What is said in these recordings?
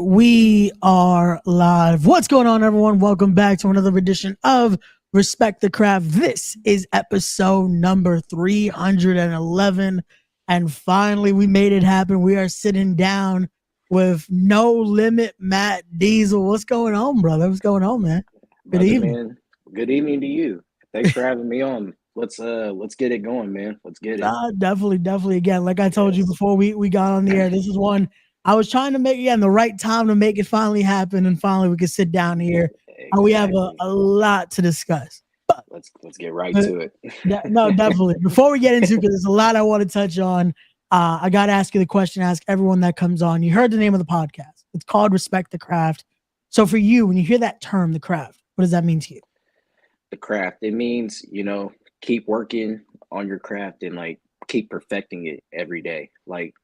we are live. What's going on, everyone? Welcome back to another edition of Respect the Craft. This is episode number 311. And finally, we made it happen. We are sitting down with No Limit Matt Diesel. What's going on, brother? What's going on, man? Good evening. Man. Good evening to you. Thanks for having me on. Let's get it going, man. Let's get it. Definitely. Again, like I told you before we got on the air, this is one I was trying to make the right time to make it finally happen, and finally we could sit down here. Exactly. And we have a lot to discuss. But let's get right to it. No, definitely. Before we get into it, because there's a lot I want to touch on, I got to ask you the question, ask everyone that comes on. You heard the name of the podcast. It's called Respect the Craft. So for you, when you hear that term, the craft, what does that mean to you? The craft, it means, keep working on your craft and keep perfecting it every day.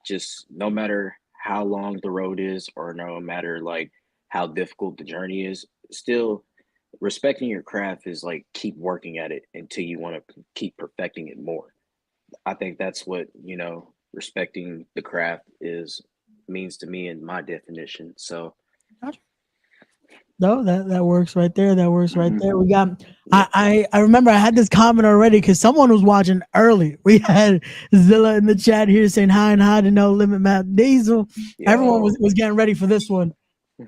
Just no matter how long the road is or no matter how difficult the journey is, still respecting your craft is keep working at it until you want to keep perfecting it more. I think that's what, respecting the craft means to me in my definition. So no, that works right there. That works right there. We got I remember I had this comment already because someone was watching early. We had Zilla in the chat here saying hi and hi to No Limit Matt Diesel. Yo. Everyone was getting ready for this one.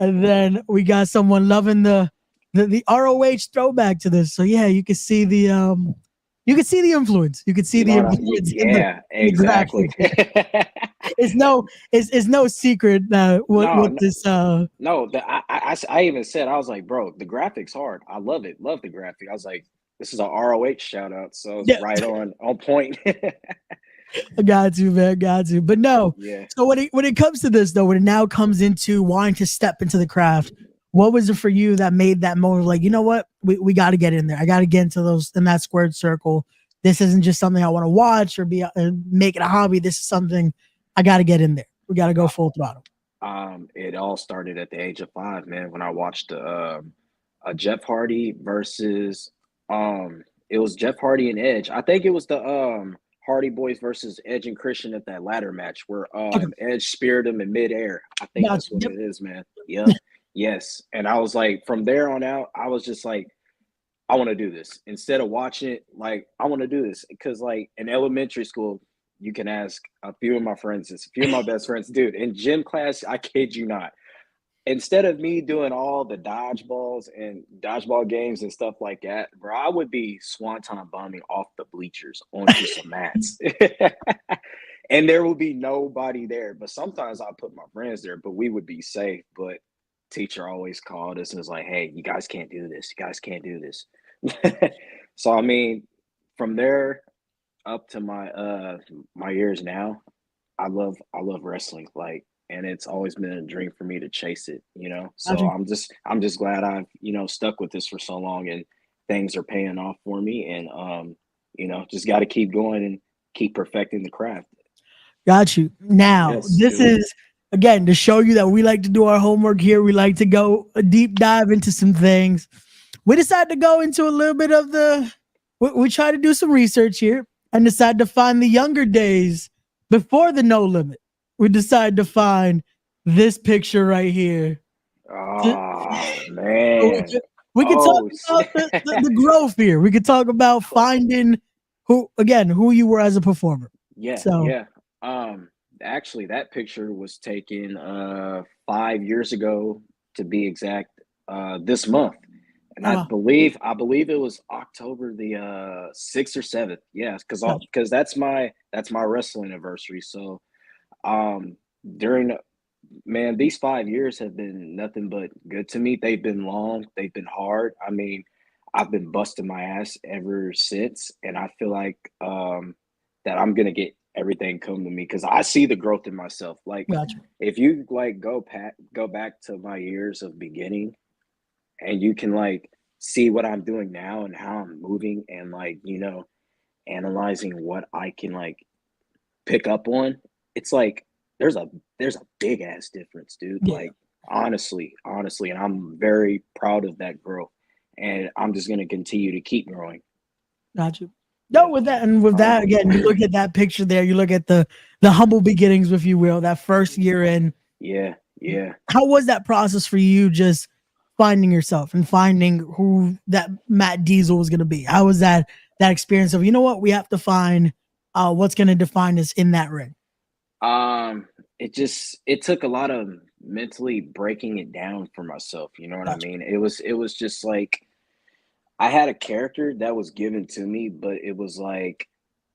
And then we got someone loving the ROH throwback to this. So yeah, you can see the influence. You can see the influence. Yeah, exactly. It's no secret what this. I even said, I was like, bro, the graphics hard. I love it. Love the graphic. I was like, this is a ROH shout out. So it's right on point. I got you, man. Got you. But no. Yeah. So when it comes to this, though, when it now comes into wanting to step into the craft, what was it for you that made that moment like, you know what, we got to get in there. I got to get into those in that squared circle. This isn't just something I want to watch or make it a hobby. This is something I got to get in there. We got to go full throttle. It all started at the age of 5, man, when I watched a Jeff Hardy versus it was Jeff Hardy and Edge. I think it was the Hardy Boys versus Edge and Christian at that ladder match where Edge speared him in midair. I think that's what it is, man. Yeah. Yes. And I was like, from there on out, I was just like, I want to do this. Instead of watching it, I want to do this. Because in elementary school, you can ask a few of my friends, a few of my best friends, dude, in gym class, I kid you not. Instead of me doing all the dodgeballs and dodgeball games and stuff like that, bro, I would be swanton bombing off the bleachers onto some mats. And there would be nobody there. But sometimes I'll put my friends there, but we would be safe. But teacher always called us and was like, hey, you guys can't do this. You guys can't do this. So, I mean, from there up to my years now, I love wrestling. And it's always been a dream for me to chase it, So I'm just glad I've, stuck with this for so long and things are paying off for me. And, just got to keep going and keep perfecting the craft. Got you. Now, this is, again, to show you that we like to do our homework here. We like to go a deep dive into some things. We decided to go into a little bit of we try to do some research here and decide to find the younger days before the No Limit. We decided to find this picture right here. Oh, man. We could talk about the growth here. We could talk about finding who you were as a performer. Yeah. So, yeah. Actually, that picture was taken 5 years ago, to be exact, this month. And I believe it was October the 6th or 7th. Yeah, because that's my wrestling anniversary. So these 5 years have been nothing but good to me. They've been long, they've been hard. I mean, I've been busting my ass ever since, and I feel like that I'm gonna get everything come to me because I see the growth in myself. Gotcha. If you go back to my years of beginning, and you can see what I'm doing now and how I'm moving, and analyzing what I can pick up on, it's there's a big ass difference, dude. Yeah. Honestly, and I'm very proud of that growth, and I'm just gonna continue to keep growing. Gotcha. No, with that again, you look at that picture there. You look at the humble beginnings, if you will, that first year in. Yeah. Yeah. How was that process for you, just finding yourself and finding who that Matt Diesel was going to be? How was that experience of, you know what, we have to find what's going to define us in that ring? Um, it took a lot of mentally breaking it down for myself, you know what I Gotcha. mean? It was just like I had a character that was given to me, but it was like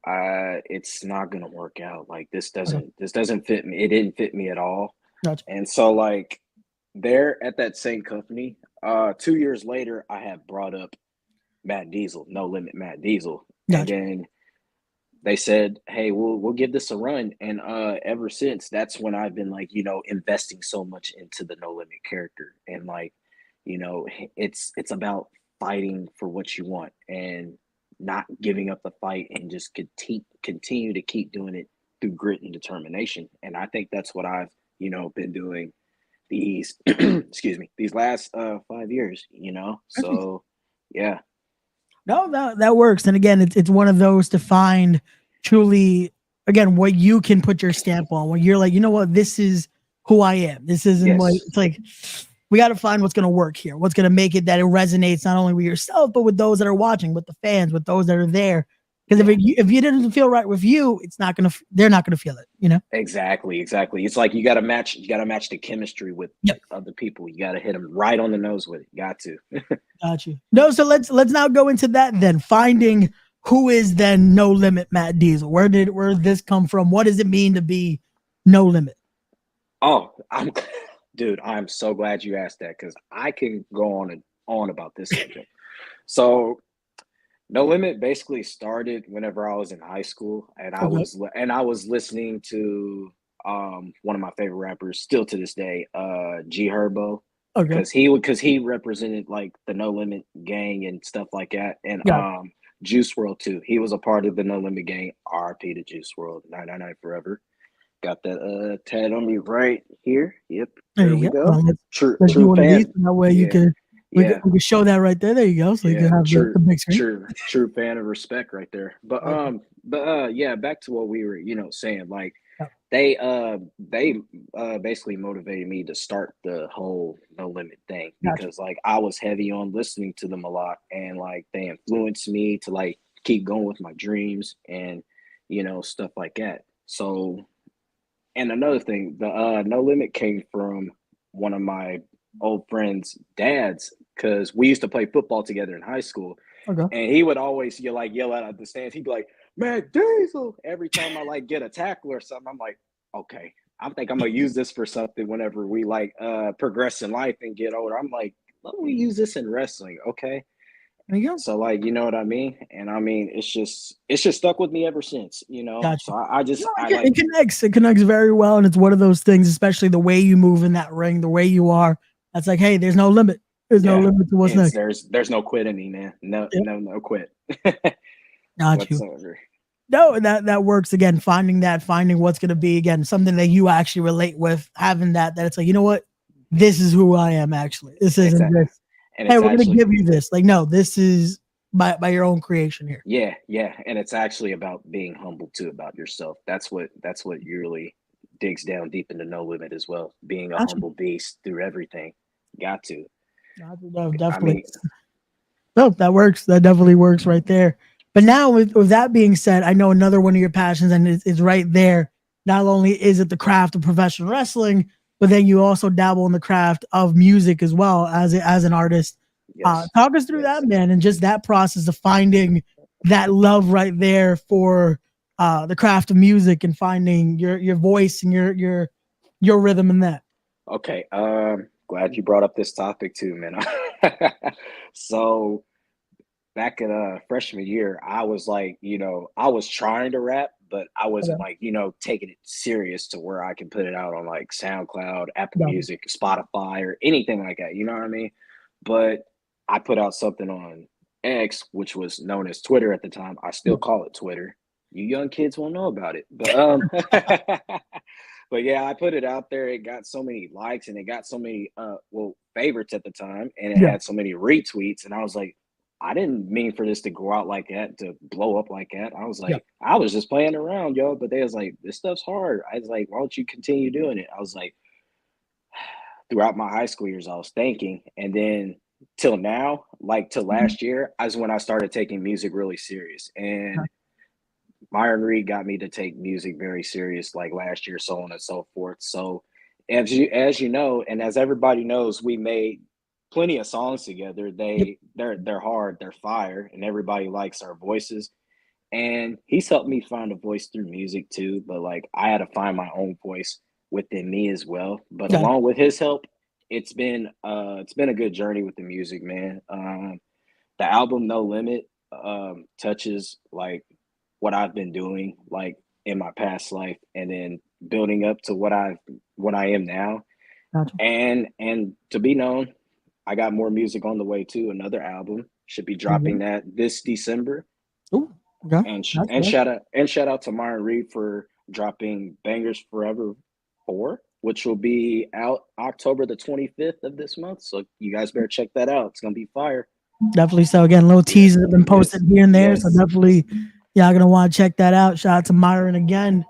it's not gonna work out. Like Okay. this doesn't fit me. It didn't fit me at all. Gotcha. And so like there at that same company, 2 years later, I had brought up Matt Diesel, No Limit Matt Diesel. And Gotcha. then they said, "Hey, we'll give this a run." And ever since, that's when I've been like, investing so much into the No Limit character, and like, it's about fighting for what you want and not giving up the fight, and just continue to keep doing it through grit and determination. And I think that's what I've been doing these excuse me, these last 5 years. So yeah. No, that works. And again, it's one of those to find truly, again, what you can put your stamp on, where you're like, you know what, this is who I am. This isn't what Yes. it's like. We got to find what's going to work here. What's going to make it that it resonates not only with yourself, but with those that are watching, with the fans, with those that are there. Because Yeah. if you didn't feel right with you, it's not gonna. They're not gonna feel it. You know. Exactly. It's like you gotta match the chemistry with Yep. other people. You gotta hit them right on the nose with it. Got to. Got you. No, so let's now go into that then. Finding who is then No Limit Matt Diesel. Where did this come from? What does it mean to be No Limit? Oh, dude, I'm so glad you asked that because I can go on and on about this subject. So No Limit basically started whenever I was in high school, and Okay. I was listening to one of my favorite rappers still to this day, G Herbo, Okay. because he represented like the No Limit gang and stuff like that, and Yeah. Juice World too. He was a part of the No Limit gang. R.I.P. to Juice World, 999 forever. Got that tat on me right here. Yep, There there you we go. Well, go. let's do True one of these, fan. and that way you Yeah, could yeah. we could show that right there. There you go. So you can Yeah, have the big screen. true fan of respect right there. Okay. Yeah, back to what we were, saying. Like Yeah. they basically motivated me to start the whole No Limit thing Gotcha. because like I was heavy on listening to them a lot, and like they influenced me to like keep going with my dreams and stuff like that. So, and another thing, the No Limit came from one of my old friends' dads because we used to play football together in high school, Okay. and he would always yell out at the stands. He'd be like, "Man, Diesel!" Every time I like get a tackle or something, I'm like, "Okay, I think I'm gonna use this for something." Whenever we like progress in life and get older, I'm like, "Let me use this in wrestling." Okay, There you go. so like you know what I mean, and I mean it's just stuck with me ever since. Gotcha. So I just No, I like it connects. It connects very well, and it's one of those things, especially the way you move in that ring, the way you are. That's like, hey, there's no limit. There's no yeah. limit to what's It's next. there's no quit in me, man. No Yep. no no quit Got you. whatsoever. No, that works again. Finding what's going to be again something that you actually relate with. Having that it's like, you know what, this is who I am. Actually, this It's isn't a, just, and hey, it's we're going to actually give you this. Like, no, this is by your own creation here. yeah, and it's actually about being humble too about yourself. That's what really digs down deep into No Limit as well. Being a Got you. humble beast through everything. Got to. Got you. No, I definitely. mean, No, that works. That definitely works right there. But now, with that being said, I know another one of your passions, and it's right there. Not only is it the craft of professional wrestling, but then you also dabble in the craft of music as well as an artist. yes, Talk us through that, yes. man, and just that process of finding that love right there for the craft of music and finding your voice and your rhythm in that. Okay. Glad you brought up this topic too, man. So back in freshman year, I was like, I was trying to rap, but I wasn't Okay. like, taking it serious to where I can put it out on like SoundCloud, Apple Got you. Music, Spotify, or anything like that. You know what I mean? But I put out something on X, which was known as Twitter at the time. I still Yeah. call it Twitter. You young kids won't know about it, but but yeah, I put it out there. It got so many likes and it got so many favorites at the time, and it Yeah. had so many retweets, and I was like, I didn't mean for this to go out like that, to blow up like that. I was Yeah. like, I was just playing around, yo. But they was like, this stuff's hard. I was like, why don't you continue doing it? I was like, throughout my high school years, I was thinking, and then till now, like till Mhm. last year, is when I started taking music really serious. Okay. And Myron Reed got me to take music very serious, like last year, so on and so forth. So, as you know, and as everybody knows, we made plenty of songs together. Yep. They're hard, they're fire, and everybody likes our voices. And he's helped me find a voice through music too. But like I had to find my own voice within me as well. But Gotcha. along with his help, it's been a good journey with the music, man. The album No Limit touches like what I've been doing like in my past life, and then building up to what I am now. Gotcha. And to be known, I got more music on the way too. Another album should be There you dropping go. that this December. Ooh, okay. And shout out to Myron Reed for dropping Bangers Forever 4, which will be out October the 25th of this month. So you guys better check that out. It's gonna be fire. Definitely. So again, little Yes, teasers have been posted yes, here and there. So yes. definitely, y'all gonna want to check that out. Shout out to Myron again.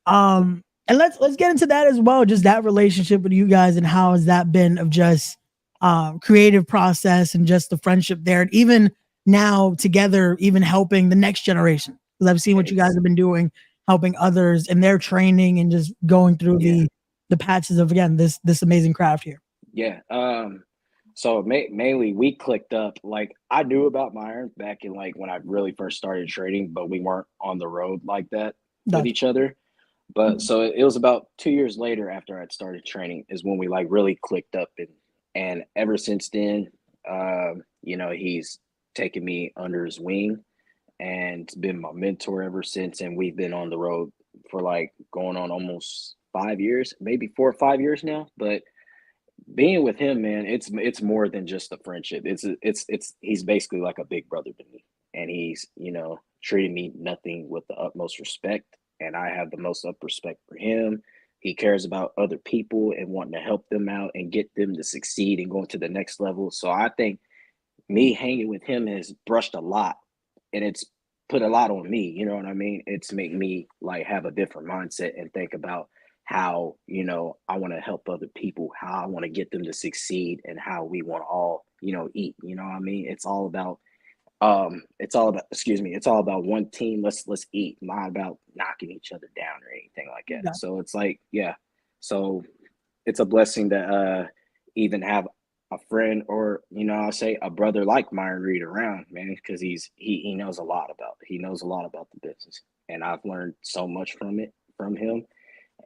And let's get into that as well. Just that relationship with you guys and how has that been of just creative process and just the friendship there, and even now together, even helping the next generation. Because I've seen what you guys It's have been doing, helping others in their training and just going through yeah, the patches of again this amazing craft here. yeah. So mainly we clicked up. Like I knew about Myron back in like when I really first started trading, but we weren't on the road like that with Gotcha. each other. But so it was about 2 years later after I'd started training is when we like really clicked up, and ever since then, he's taken me under his wing and been my mentor ever since. And we've been on the road for like going on almost 5 years, maybe 4 or 5 years now. But being with him, man, it's more than just a friendship. It's he's basically like a big brother to me, and he's treated me nothing with the utmost respect, and I have the most up respect for him. He cares about other people and wanting to help them out and get them to succeed and going to the next level. So I think me hanging with him has brushed a lot, and it's put a lot on me. You know what I mean? It's made me like have a different mindset and think about how I want to help other people, how I want to get them to succeed, and how we want to all eat. You know what I mean? It's all about one team. Let's eat, not about knocking each other down or anything like that. Gotcha. So it's like, yeah. So it's a blessing to even have a friend, or I'll say a brother like Myron Reed around, man, because he knows a lot about the business, and I've learned so much from him,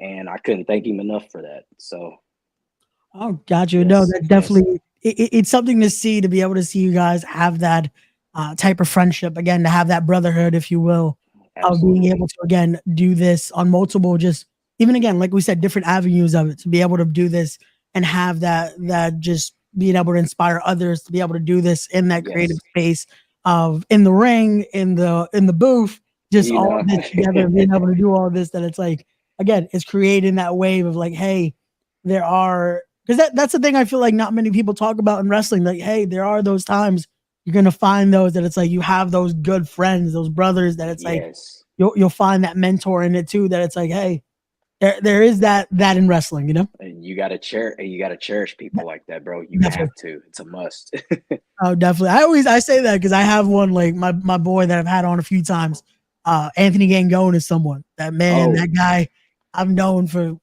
and I couldn't thank him enough for that. So Oh, got you. No, yes, that yes, definitely it's something to see, to be able to see you guys have that type of friendship again, to have that brotherhood, if you will, of being absolutely, able to again do this on multiple, just even again, like we said, different avenues of it, to be able to do this and have that just being able to inspire others to be able to do this in that creative yes, space of in the ring, in the booth, just you all know, of this together, being able to do all of this. That it's like again, it's creating that wave of like, hey, there are, because that's the thing I feel like not many people talk about in wrestling. Like, hey, there are those times you're gonna find those that it's like you have those good friends, those brothers that it's like yes. you'll find that mentor in it too. That it's like, hey, there is that in wrestling, you know. And you gotta cherish people like that, bro. You Definitely. have to. It's a must. Oh, definitely. I say that because I have one like my boy that I've had on a few times. Anthony Gangone is someone that man, Oh, that guy I've known for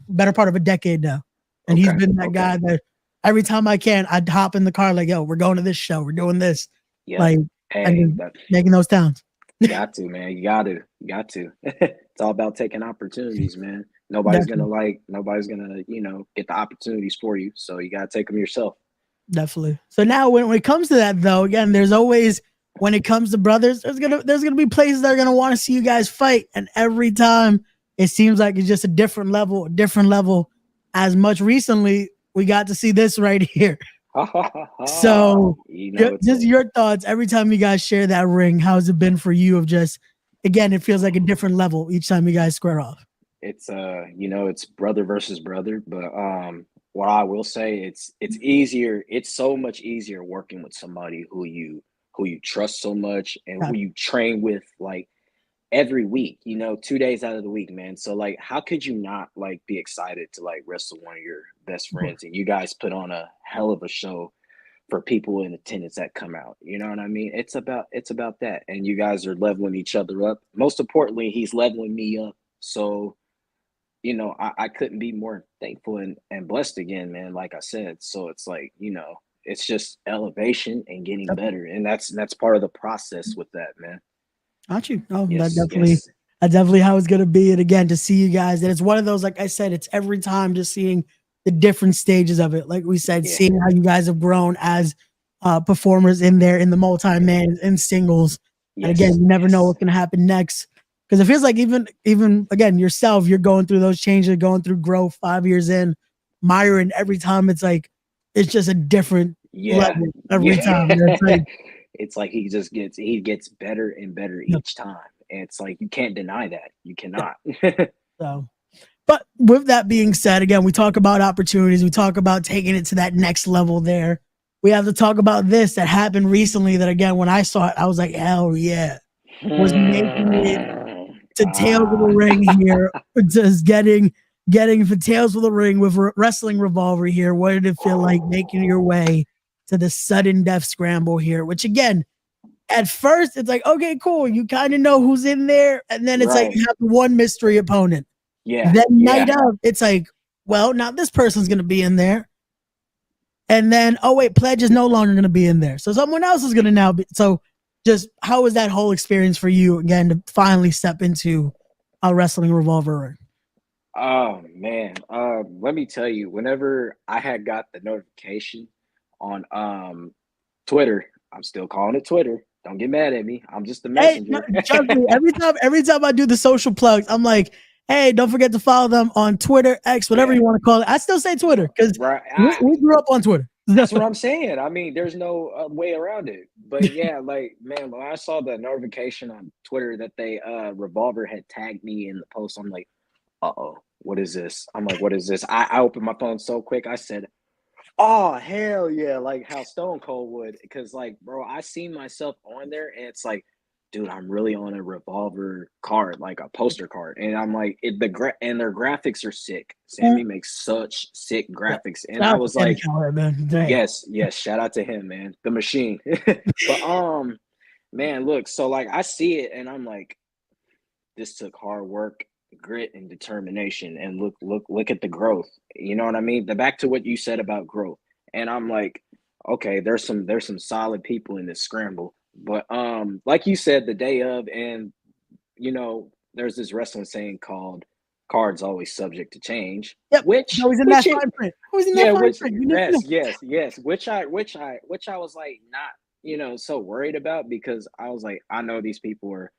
better part of a decade now, and he's okay, been that okay. guy that every time I can, I'd hop in the car like, yo, we're going to this show, we're doing this, Yep. like, and Hey, just that making those towns. got to, man. You got to. It's all about taking opportunities, man. Definitely. Nobody's gonna, get the opportunities for you. So you gotta take them yourself. Definitely. So now when it comes to that though, again, there's always when it comes to brothers, there's gonna be places that are gonna want to see you guys fight. And every time it seems like it's just a different level, a different level. As much recently, we got to see this right here. Ha ha ha ha. So It's just your thoughts every time you guys share that ring, how's it been for you of just again, it feels like a different level each time you guys square off. it's brother versus brother, but what I will say, it's easier, it's so much easier working with somebody who you trust so much and who Gotcha. you train with like every week, 2 days out of the week, man. So like, how could you not like be excited to like wrestle one of your best Of course. friends, and you guys put on a hell of a show for people in attendance that come out. You know what I mean? It's about that. And you guys are leveling each other up. Most importantly, he's leveling me up. So, I couldn't be more thankful and blessed again, man, like I said. So it's like, it's just elevation and getting better. And that's part of the process with that, man. Got you. Oh, Yes, yes. that's definitely how it's gonna be. And again, to see you guys, and it's one of those, like I said, it's every time just seeing the different stages of it. Like we said, Yeah. seeing how you guys have grown as performers in there in the multi-man and singles. And again, Yes, you never know yes. what's gonna happen next. Because it feels like even again yourself, you're going through those changes, going through growth 5 years in. Myron, every time it's just a different Yeah. level every Yeah. time. It's like, It's like he gets better and better you know, each time. And it's like you can't deny that. You yeah. cannot. So but with that being said, again, we talk about opportunities. We talk about taking it to that next level there. We have to talk about this that happened recently that, again, when I saw it, I was like, hell yeah. Was making it to Tales of the Ah. Ring here. Just getting for Tales of the Ring with Wrestling Revolver here. What did it feel like making your way to the sudden death scramble here? Which, again, at first, it's like, okay, cool. You kind of know who's in there. And then it's like Right. you have one mystery opponent. Yeah. Then night Yeah. of, it's like, well, now this person's going to be in there. And then, oh, wait, Pledge is no longer going to be in there. So someone else is going to now be. So just how was that whole experience for you, again, to finally step into a Wrestling Revolver ring? Oh man. Let me tell you, whenever I had got the notification on Twitter, I'm still calling it Twitter. Don't get mad at me. I'm just the Hey, no, messenger. trust me, every time I do the social plugs, I'm like, hey, don't forget to follow them on Twitter, X, whatever Yeah. you want to call it. I still say Twitter because Right. we grew up on Twitter. That's what I'm saying. I mean, there's no way around it. But yeah, like man, when I saw the notification on Twitter that they Revolver had tagged me in the post, I'm like, uh-oh, what is this? I'm like, what is this? I opened my phone so quick. I said, oh hell yeah, like how Stone Cold would. Because like, bro, I see myself on there and it's like, dude, I'm really on a Revolver card, like a poster card. And I'm like, and their graphics are sick. Sammy makes such sick Yeah. graphics. And Shout I out to was Sammy like, Callahan, man. Dang. yes, yes, shout out to him, man. The machine. But man, look, so like I see it and I'm like, this took hard work, grit, and determination. And look at the growth. You know what I mean? The back to what you said about growth. And I'm like, okay, there's some solid people in this scramble. But like you said, the day of, and there's this wrestling saying called cards always subject to change, Yep. which Always in that which it fine print. Always in that yeah, fine which print. You never know. yes, which I was like not, so worried about, because I was like, I know these people are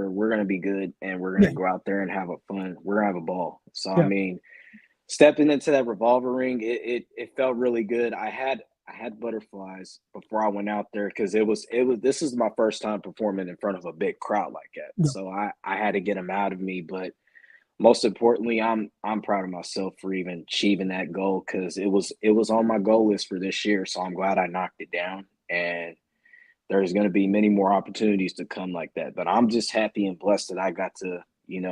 we're gonna be good and we're Yeah. gonna go out there and have a fun, we're gonna have a ball. So I Yeah. mean, stepping into that revolver ring, it felt really good. I had butterflies before I went out there because it was this is my first time performing in front of a big crowd like that. Yeah. So I had to get them out of me, but most importantly, I'm proud of myself for even achieving that goal, because it was on my goal list for this year. So I'm glad I knocked it down, and there's going to be many more opportunities to come like that. But I'm just happy and blessed that I got to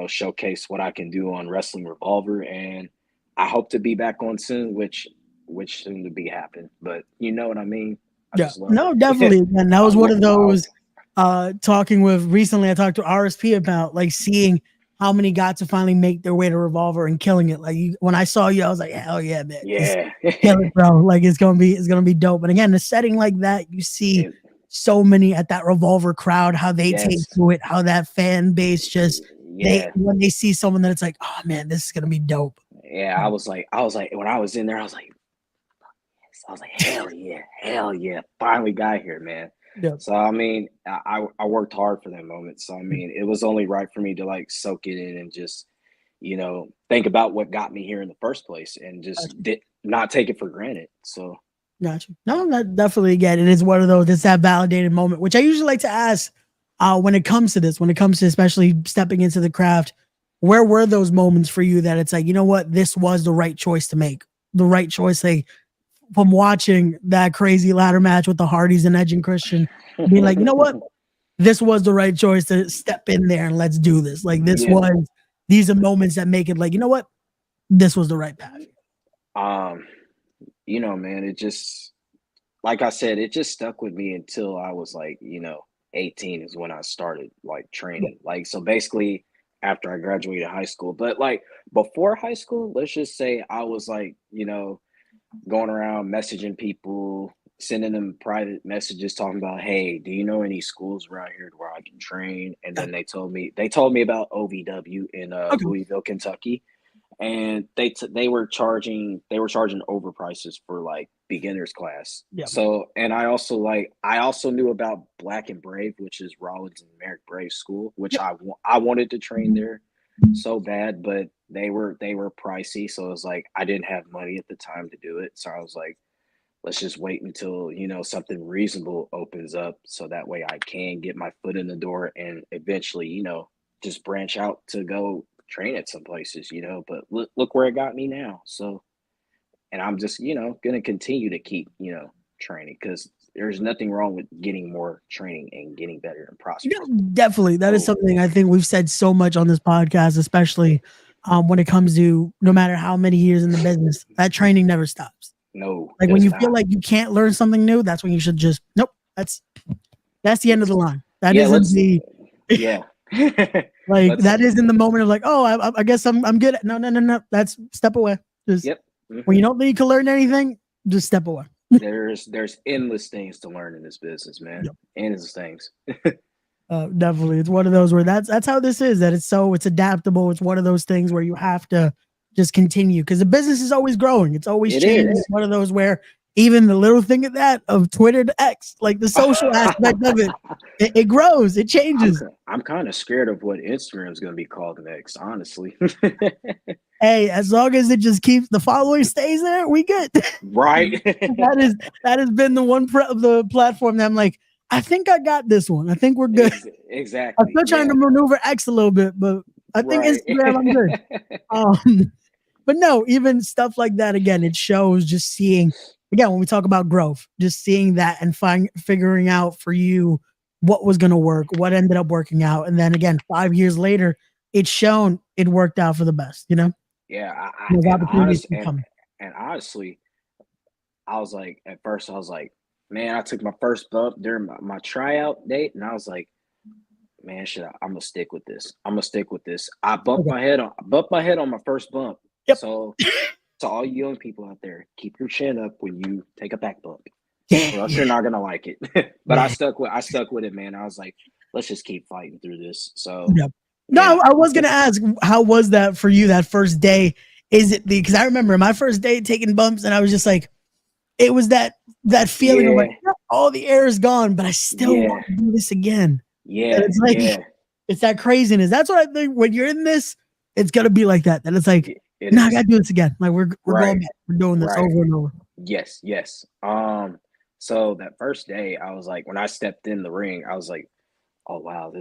showcase what I can do on Wrestling Revolver, and I hope to be back on soon, which soon to be happen. But you know what I mean. I Yeah. just love No, it. definitely. And that was one of Wow. those talking with recently I talked to RSP about like seeing how many got to finally make their way to Revolver and killing it. Like when I saw you, I was like, hell yeah, man. Just Yeah. kill it, bro. Like it's gonna be dope. And again, the setting like that, you see It- so many at that Revolver crowd, how they take yes. to it, how that fan base just they Yeah. when they see someone that it's like, oh man, this is gonna be dope. Yeah. I was like, when I was in there, I was like, hell yeah, finally got here, man. Yeah. So I mean, I worked hard for that moment. So I mean, it was only right for me to like soak it in and just think about what got me here in the first place, and just not take it for granted. So Gotcha. No, that definitely again, it is one of those. It's that validated moment, which I usually like to ask when it comes to this, when it comes to especially stepping into the craft. Where were those moments for you that it's like, you know what, this was the right choice to make, the right choice? Like from watching that crazy ladder match with the Hardys and Edge and Christian, being like, you know what, this was the right choice to step in there and let's do this. Like Yeah. these are moments that make it like, you know what? This was the right path. Um, man, it just like I said, it just stuck with me until I was like, 18 is when I started like Yeah. training. Like, so basically after I graduated high school, but like before high school, let's just say I was like, going around messaging people, sending them private messages talking about, hey, do you know any schools around here where I can train? And Yeah. then they told me about OVW in Okay. Louisville, Kentucky, and they were charging overprices for like beginners class. Yeah. So, and I also knew about Black and Brave, which is Rollins and Merrick Brave School, which Yep. I wanted to train there so bad, but they were pricey. So it was like I didn't have money at the time to do it. So I was like, let's just wait until something reasonable opens up, so that way I can get my foot in the door and eventually just branch out to go train at some places. But look where it got me now. So, and I'm just gonna continue to keep training, because there's nothing wrong with getting more training and getting better and Yeah, prospering. definitely. That is So something I think we've said so much on this podcast, especially when it comes to no matter how many years in the business, that training never stops. no, Like when does you feel not. like you can't learn something new, that's when you should just nope. That's the end of the Let's line. That Yeah, isn't let's the yeah. like let's that isn't the moment of like, oh, I guess I'm good. No, no, no, no. That's step away. Just Yep. when hmm you don't think you can learn anything, just step away. there's endless things to learn in this business, man. Yep. Endless things. Definitely. It's one of those where that's how this is, that it's adaptable. It's one of those things where you have to just continue because the business is always growing. It's always It changing. is. It's one of those where even the little thing of that of Twitter to X, like the social aspect of it grows, it I'm changes. I'm kind of scared of what Instagram is going to be called next, honestly. Hey, as long as it just keeps the following stays there, we good. Right? That has been the the platform that I'm like, I think I got this one. I think we're good. I'm Exactly. still trying to Yeah. maneuver X a little bit, but I think Right. Instagram I'm good. But no, even stuff like that again, it shows just seeing again when we talk about growth, just seeing that and figuring out for you what was going to work, what ended up working out, and then again 5 years later, it's shown it worked out for the best. You know, Yeah. those opportunities keep coming. And honestly, I was like, at first, I was like, man, I took my first bump during my tryout date, and I was like, man, I'm gonna stick with this. I'm gonna stick with this. Okay. I bumped my head on my first bump. Yep. So to all you young people out there, keep your chin up when you take a back bump, Yeah. or else Yeah. you're not gonna like it. But Yeah. I stuck with it, man. I was like, let's just keep fighting through this. So Yep. No, yeah. I was gonna ask, how was that for you that first day? Is it because I remember my first day taking bumps, and I was just like, it was that feeling of like, Yeah. "Yeah, all the air is gone, but I still Yeah. want to do this again. And Yeah. it's like, Yeah. it's that craziness. That's what I think when you're in this, it's gonna be like that. Then it's like, It no, I is. gotta do this again. Like we're going Right. back. We're doing this Right. over and over. Yes, yes. So that first day, I was like, when I stepped in the ring, I was like, oh wow,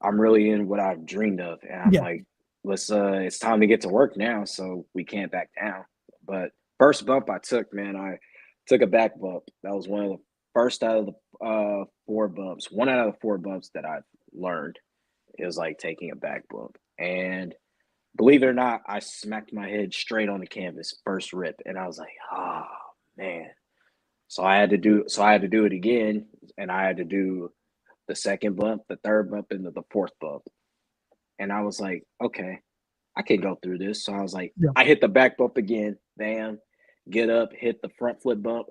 I'm really in what I've dreamed of. And I'm Yeah. like, it's time to get to work now, so we can't back down. But first bump I took, man, I took a back bump. That was one of the first out of the four bumps. One out of the four bumps that I've learned is like taking a back bump. And believe it or not, I smacked my head straight on the canvas first rip, and I was like, oh man. So I had to do it again, and I had to do the second bump, the third bump, and the fourth bump. And I was like, okay, I can go through this. So I was like, Yeah. I hit the back bump again, bam, get up, hit the front flip bump,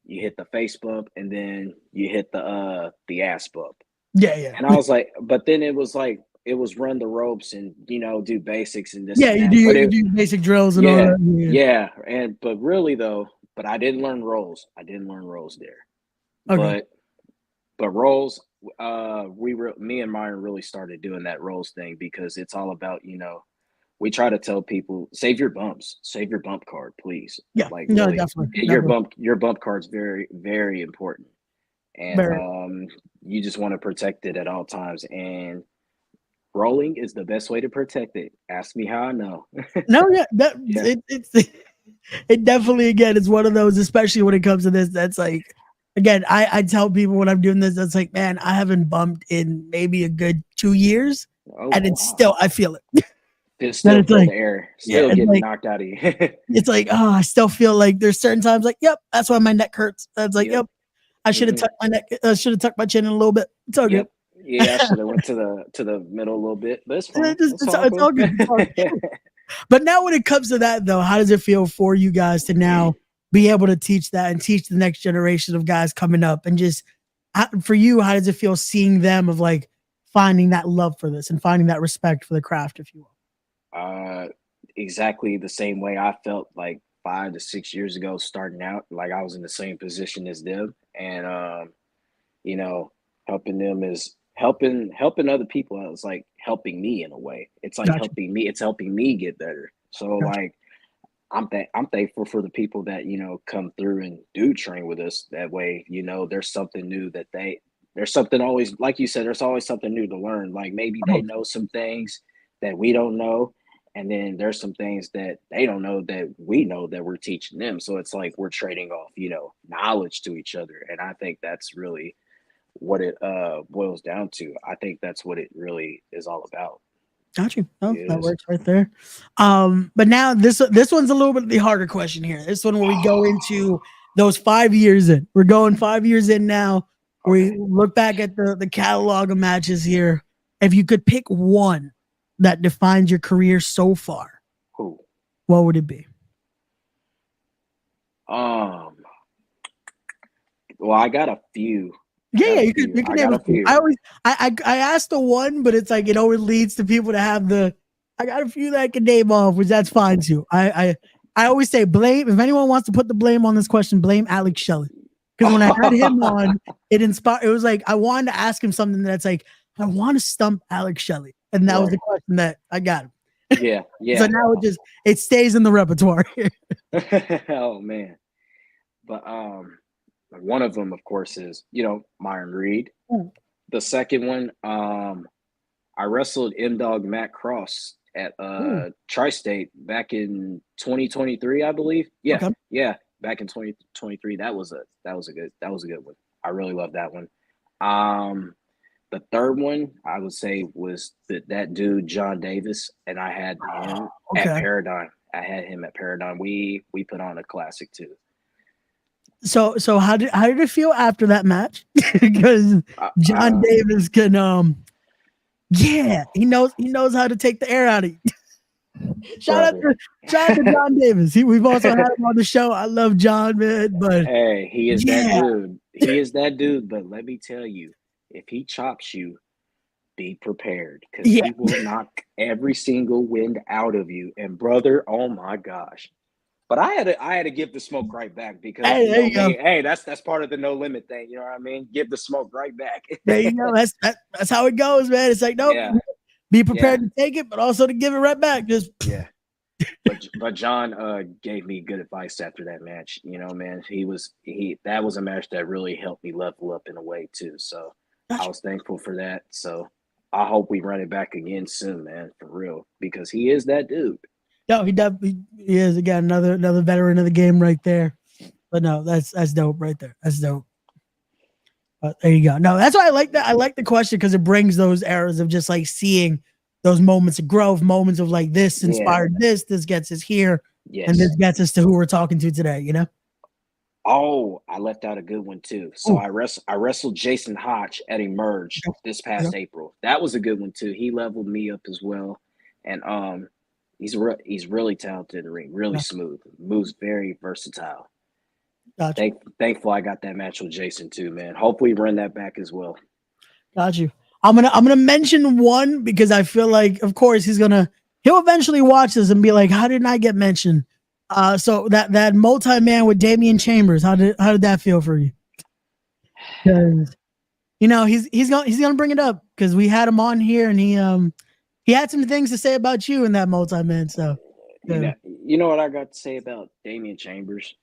you hit the face bump, and then you hit the ass bump. Yeah. Yeah. And I was like, but then it was run the ropes and do basics and this Yeah. and that. But You it do basic drills and all yeah, that. Yeah. yeah. But really though, but I didn't learn rolls. I didn't learn rolls there. Okay. But rolls, me and Myron really started doing that rolls thing, because it's all about, we try to tell people, save your bump card, please. Yeah. Like No, really, definitely. your Definitely. bump card's very, very important. And Very. you just want to protect it at all times. And rolling is the best way to protect it. Ask me how I know. No, yeah, Yeah. it's it definitely again it's one of those, especially when it comes to this, that's like again, I tell people when I'm doing this, it's like, man, I haven't bumped in maybe a good 2 years, Oh and it's wow. still I feel it. Then Still it's feel like, the air, yeah, still it's getting like knocked out of you. oh, I still feel like there's certain times like, yep, that's why my neck hurts. It's like, Yep. yep, I should have Hmm. tucked my neck, should have tucked my chin in a little bit. It's all good. Yep. Yeah, I should have went to the middle a little bit, but it's fine. It's all It's all cool. good. It's all good. But now, when it comes to that, though, how does it feel for you guys to now be able to teach that and teach the next generation of guys coming up? And just for you, how does it feel seeing them of like finding that love for this and finding that respect for the craft, if you will? uh, exactly the same way I felt like 5 to 6 years ago, starting out. Like I was in the same position as them, and you know, helping them is helping other people out. It's like helping me in a way. It's like Gotcha. helping me. It's helping me get better. So Gotcha. like I'm thankful for the people that come through and do train with us. That way, there's something new that there's something always, like you said, there's always something new to learn. Like maybe they Oh, know some things that we don't know, and then there's some things that they don't know that we know that we're teaching them. So it's like we're trading off, knowledge to each other, and I think that's really what it boils down to. I think that's what it really is all about. got you. Oh, that Is works right there. But now this one's a little bit of the harder question here. This one where we go into those 5 years in. We're going 5 years in now. We okay. look back at the catalog of matches here. If you could pick one that defines your career so far, Who? what would it be? Um. Well, I got a few. I Yeah, got yeah, a you few. can I name got a a few. few. I asked the one, but it's like it always leads to people to have the I got a few that I can name off, which that's fine too. I always say blame if anyone wants to put the blame on this question, blame Alex Shelley. Because when I had him on, it inspired it was like I wanted to ask him something that's like, I want to stump Alex Shelley. And that was Right. the question that I got him. Yeah. So Yeah. now it stays in the repertoire. Oh man. But one of them, of course, is Myron Reed. The second one, I wrestled M Dog Matt Cross at Ooh, Tri-State back in 2023, I believe. Yeah, okay. yeah, back in 2023. That was a good one. I really love that one. Um, the third one I would say was that dude John Davis, and I had him at Okay. Paradigm. I had him at Paradigm. We put on a classic too. So how did it feel after that match? Because Uh, John uh, Davis can yeah, he knows how to take the air out of you. shout out brother. to shout out to John Davis. We've also had him on the show. I love John, man, but Hey, he is that yeah, dude. He is that dude. But let me tell you, if he chops you, be prepared because yeah. he will knock every single wind out of you. And brother, oh my gosh. But I had to give the smoke right back because Hey, you there know you go. me. Hey, that's part of the no limit thing. You know what I mean? Give the smoke right back. There you go. That's how it goes, man. It's like nope. Yeah, Be yeah, prepared to take it, but also to give it right back. Just yeah. But John gave me good advice after that match. Man, he that was a match that really helped me level up in a way too. So I gotcha. was thankful for that. So I hope we run it back again soon, man, for real, because he is that dude. No, he definitely he is again another veteran of the game right there. But no, that's dope right there. That's dope. There you go. No, that's why I like that. I like the question because it brings those eras of just like seeing those moments of growth, moments of like this Yeah. inspired this gets us here, and Yes. this gets us to who we're talking to today. You know? Oh, I left out a good one too. So Oh, I wrestled Jason Hodge at Emerge this yeah, past April. That was a good one too. He leveled me up as well, and he's really talented in the ring, really yeah, smooth, moves very versatile. got you, Thankful I got that match with Jason too, man. Hopefully run that back as well. got you. I'm gonna mention one because I feel like, of course, he'll eventually watch this and be like, how didn't I get mentioned? So that multi man with Damian Chambers, how did that feel for you? Because he's gonna bring it up because we had him on here and he had some things to say about you in that multi man. So You know, you know what I got to say about Damian Chambers?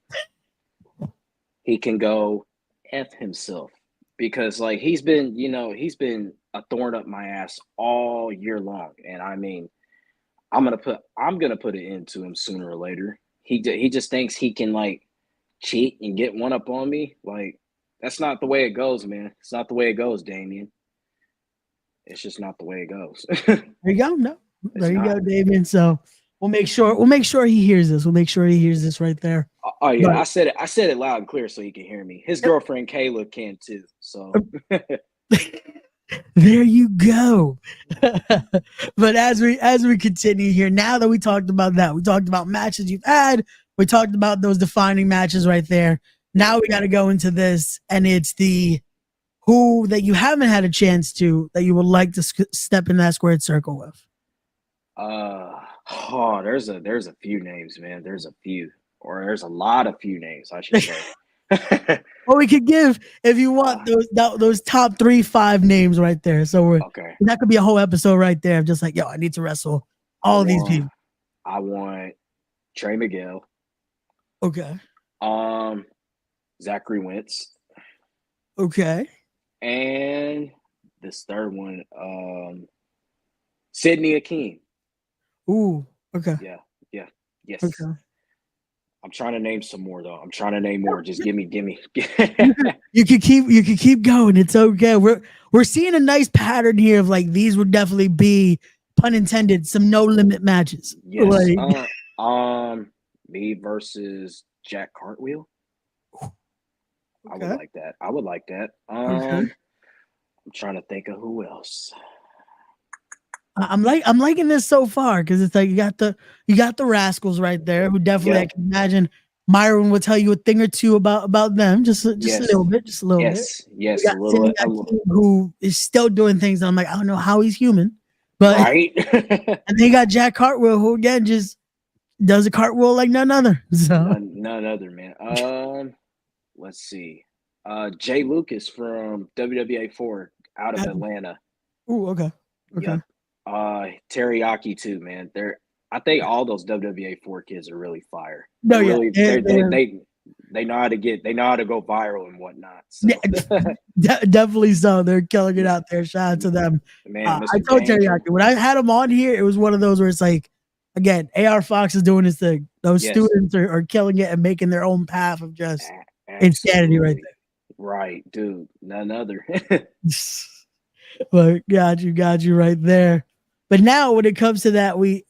He can go f himself because like he's been a thorn up my ass all year long, and I mean I'm gonna put it into him sooner or later. He just thinks he can like cheat and get one up on me. Like That's not the way it goes, man. It's not the way it goes, Damien. It's just not the way it goes. There you go. No, It's there you go, not. Damien. So we'll make sure he hears this. We'll make sure he hears this right there. Oh yeah, But I said it loud and clear so he can hear me. His girlfriend Kayla can too. So there you go. But as we continue here, now that we talked about that, we talked about matches you've had, we talked about those defining matches right there. Now we got to go into this, and it's the who that you haven't had a chance to that you would like to step in that squared circle with. there's a few names, man. There's a few, or there's a lot of few names, I should say. Or we could give, if you want, those top 3-5 names right there. So Okay. that could be a whole episode right there of just like, yo, I need to wrestle all these people. I want Trey Miguel. Okay. Zachary Wentz. Okay. And this third one, Sydney Akeem. Ooh. Okay. Yeah. Yes. Okay. I'm trying to name some more though. I'm trying to name more. Just give me. You could keep going. It's okay. We're seeing a nice pattern here of like these would definitely be, pun intended, some no limit matches. Yes. Like, me versus Jack Cartwheel. okay. I would like that. Okay. I'm trying to think of who else. I'm liking this so far because it's like you got the Rascals right there who definitely I can imagine Myron will tell you a thing or two about them, just a little bit. Yes, a little bit. Who is still doing things that I'm like, I don't know how he's human, but right. And then you got Jack Cartwheel, who again just does a cartwheel like none other. So none other, man. Let's see. Jay Lucas from WWA 4 out of Atlanta. Ooh, okay. Yeah. Teriyaki too, man. I think all those WWA 4 kids are really fire. No, really, they know how to go viral and whatnot. So. Definitely so. They're killing it out there. Shout out to them. Man, I told Teriyaki when I had him on here, it was one of those where it's like, again, AR Fox is doing his thing. Those students are killing it and making their own path of just insanity right there. Right, dude. None other. But got you right there. But now when it comes to that, we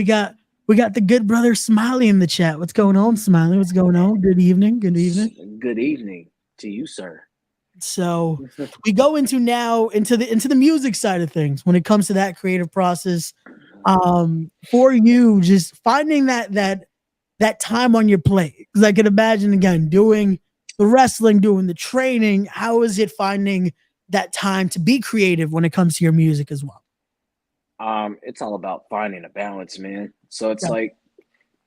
got the good brother Smiley in the chat. What's going on, Smiley? What's going on? Good evening. Good evening. Good evening to you, sir. So we go into the music side of things when it comes to that creative process. For you, just finding that time on your plate. Because I can imagine again doing the wrestling, doing the training. How is it finding that time to be creative when it comes to your music as well? It's all about finding a balance, man. So it's like,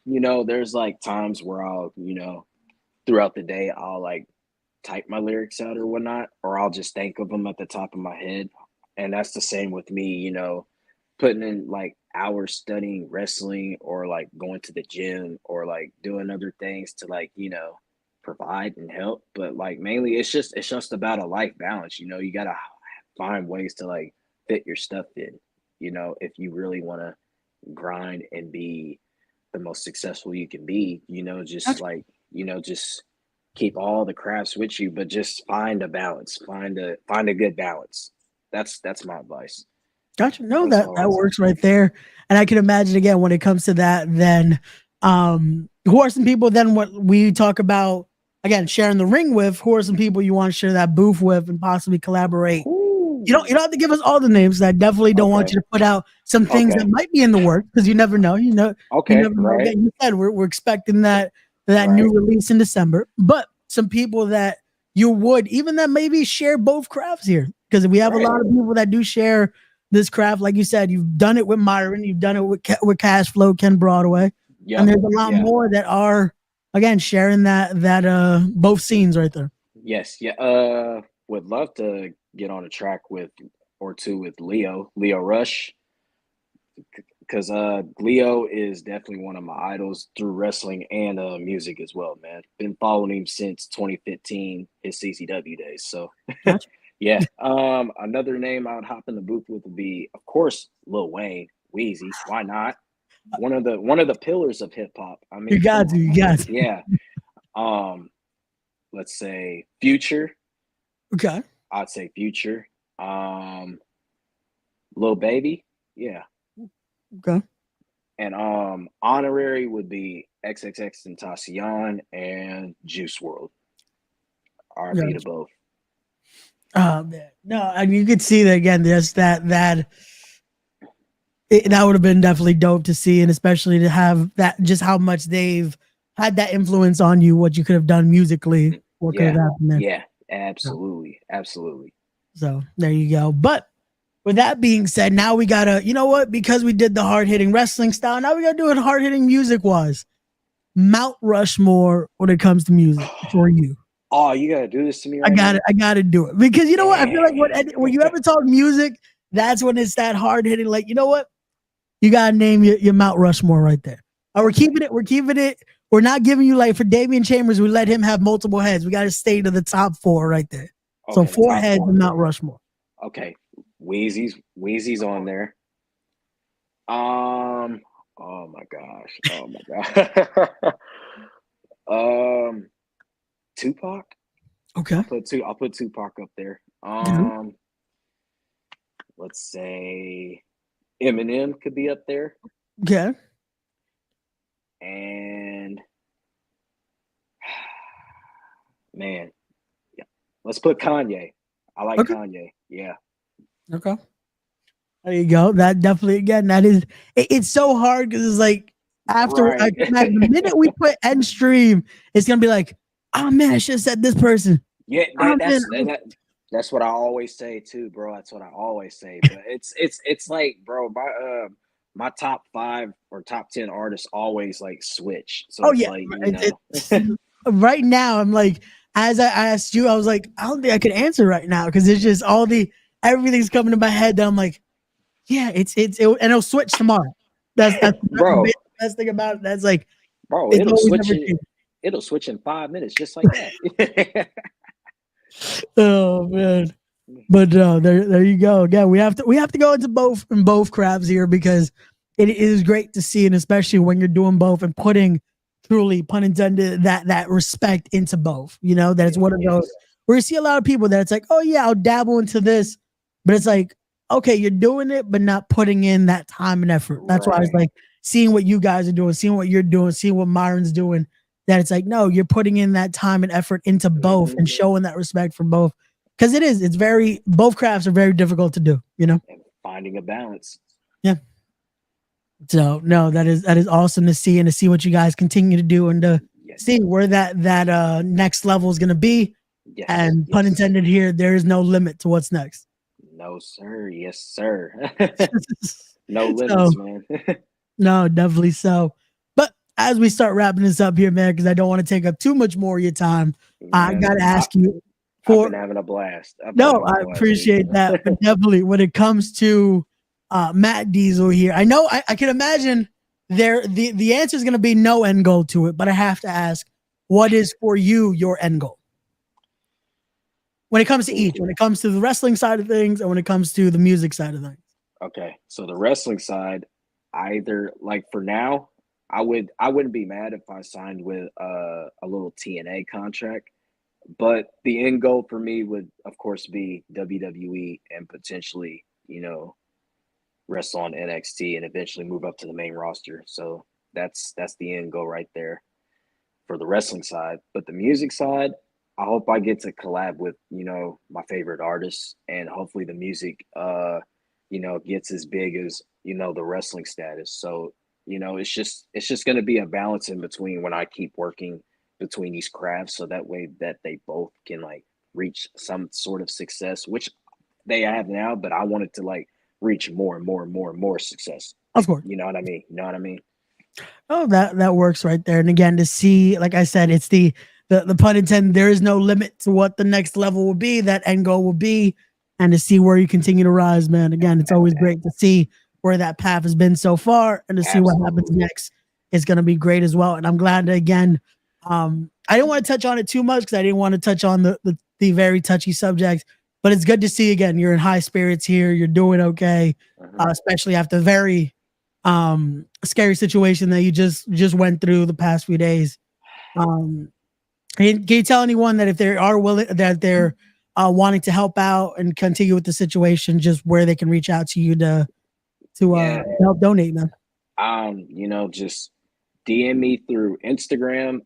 there's like times where I'll, throughout the day, I'll like type my lyrics out or whatnot, or I'll just think of them at the top of my head. And that's the same with me, putting in like hours studying wrestling or like going to the gym or like doing other things to like, provide and help. But like mainly it's just about a life balance. You gotta find ways to like fit your stuff in, if you really want to grind and be the most successful you can be, just keep all the crafts with you, but just find a balance, find a good balance. That's my advice. Gotcha. No, that works right there. And I can imagine again when it comes to that, then who are some people then what we talk about again sharing the ring with? Who are some people you want to share that booth with and possibly collaborate? Ooh. You don't have to give us all the names. I definitely don't want you to put out some things that might be in the works because you never know. You never know. Again, you said we're expecting that new release in December, but some people that you would even that maybe share both crafts here because we have a lot of people that do share this craft. Like you said, you've done it with Myron, you've done it with Cash Flow, Ken Broadway, and there's a lot more that are again sharing that both scenes right there. Yes, yeah. Would love to get on a track with Leo Rush, because Leo is definitely one of my idols through wrestling and music as well, man. Been following him since 2015, his CCW days. So gotcha. Yeah. Another name I would hop in the booth with would be, of course, Lil Wayne, Wheezy. Why not? One of the pillars of hip hop. I mean, you got to. Yeah. Let's say Future. Okay. I'd say Future. Um, Lil Baby, yeah, Okay. and honorary would be XXX Tentacion and Juice World. R.I.P. to Gotcha. both. Oh man. No, and you could see that again. Just that would have been definitely dope to see, and especially to have that just how much they've had that influence on you, what you could have done musically, what could have Yeah, happened there. yeah, So, absolutely, absolutely. so there you go. But with that being said, now we gotta, you know what? Because we did the hard hitting wrestling style, now we gotta do it hard hitting music wise. Mount Rushmore when it comes to music for you. Oh, you gotta do this to me I right got it. now? I got to do it because you know what? I feel like Dang. when you ever talk music, that's when it's that hard hitting. Like you know what? You gotta name your Mount Rushmore right there. We're Okay, keeping it. We're keeping it. We're not giving you like for Damian Chambers. We let him have multiple heads. We got to stay to the top four right there. So okay, four top heads four. in Mount Rushmore. Okay, Wheezy's on there. Um, oh my gosh, oh my god. um, Tupac. Okay. I'll put Tupac up there. Yeah. Let's say Eminem could be up there, Okay. and man, yeah, let's put Kanye. I like Okay. Kanye. Yeah, Okay. There you go. That definitely again. That is. It's so hard because it's like after I right. can imagine the minute we put end stream, it's gonna be like, oh man, I should have said this person. Yeah, Oh man. that's what I always say too, bro. That's what I always say. But it's like, bro, my top 5 or top 10 artists always like switch. So Oh it's yeah. like, It's right now. I'm like, as I asked you, I was like, I don't think I could answer right now because it's just all the everything's coming to my head. That I'm like, yeah, and it'll switch tomorrow. bro, The best thing about it. That's like bro, it's always never changing. it'll switch in 5 minutes, just like that. Oh man. But there you go. Again, we have to go into both crafts here because it is great to see, and especially when you're doing both and putting truly pun intended that respect into both. You know, that it's one of those Yes. where you see a lot of people that it's like, oh yeah, I'll dabble into this, but it's like, okay, you're doing it, but not putting in that time and effort. That's why I was Right. like seeing what you guys are doing, seeing what you're doing, seeing what Myron's doing. That it's like, no, you're putting in that time and effort into both Hmm. and showing that respect for both because it's very both crafts are very difficult to do, you know. And finding a balance. Yeah, so no, that is awesome to see and to see what you guys continue to do and to Yes. see where that next level is going to be, Yes. and pun Yes. intended here, there is no limit to what's next. No, sir. Yes, sir. No So limits, man. no, definitely so. But as we start wrapping this up here, man, because I don't want to take up too much more of your time, I Man, gotta ask you I've been for having a blast. I've been no, having a I blast, B. appreciate that. But definitely when it comes to Matt Diesel here, I know I can imagine the answer is going to be no end goal to it, but I have to ask, what is for you your end goal when it comes to each, when it comes to the wrestling side of things, and when it comes to the music side of things? Okay, so the wrestling side, either like for now, I wouldn't be mad if I signed with a little TNA contract, but the end goal for me would of course be WWE and potentially, wrestle on NXT and eventually move up to the main roster. So that's the end goal right there for the wrestling side. But the music side, I hope I get to collab with, my favorite artists and hopefully the music gets as big as, the wrestling status. So, it's just gonna be a balance in between when I keep working between these crafts so that way that they both can like reach some sort of success, which they have now, but I wanted to like reach more and more and more and more success. Of course. You know what I mean? You know what I mean? Oh, that works right there. And again, to see, like I said, it's the pun intended. There is no limit to what the next level will be, that end goal will be, and to see where you continue to rise, man. Again, it's always great to see where that path has been so far, and to see what happens Absolutely. next is going to be great as well. And I'm glad that again, I didn't want to touch on it too much because I didn't want to touch on the very touchy subject. But it's good to see again. You're in high spirits here. You're doing okay, Mhm. especially after very scary situation that you just went through the past few days. Can you tell anyone that if they are willing, that they're wanting to help out and continue with the situation, just where they can reach out to you to Yeah. help donate, man. Just DM me through Instagram.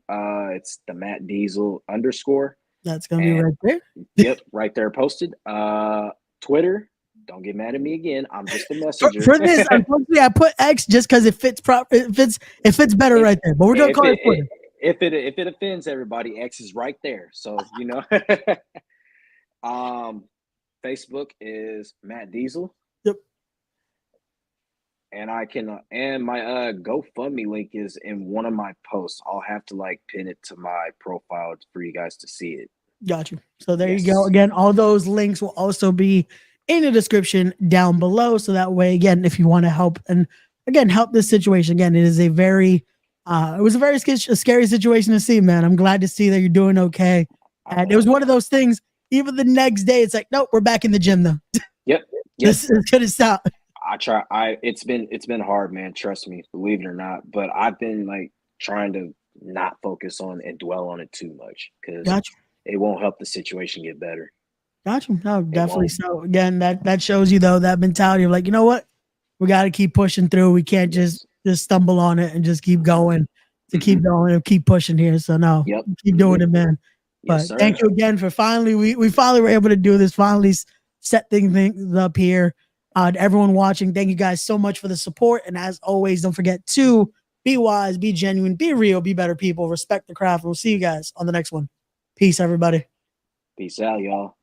It's the Matt Diesel _. That's gonna be right there. Yep, right there posted. Twitter. Don't get mad at me again. I'm just a messenger. For this, unfortunately, I put X just because it fits it fits better right there. But we're gonna call it Twitter. If it offends everybody, X is right there. So Facebook is Matt Diesel. Yep. And I can and my GoFundMe link is in one of my posts. I'll have to pin it to my profile for you guys to see it. Got you. So there you go. Again, all those links will also be in the description down below. So that way, again, if you want to help and again help this situation, again, it is a very it was a very scary situation to see, man. I'm glad to see that you're doing okay. And it was one of those things. Even the next day, it's like, nope, we're back in the gym though. Yep. This is gonna stop. I try. It's been hard, man. Trust me, believe it or not. But I've been trying to not focus on and dwell on it too much because it won't help the situation get better. Gotcha. No, definitely. So again, that shows you though that mentality of you know what, we got to keep pushing through. We can't just stumble on it and just keep going keep going and keep pushing here. So no, keep doing it, man. But thank you again for we finally were able to do this. Finally set things up here. To everyone watching, thank you guys so much for the support. And as always, don't forget to be wise, be genuine, be real, be better people, respect the craft. We'll see you guys on the next one. Peace, everybody. Peace out, y'all.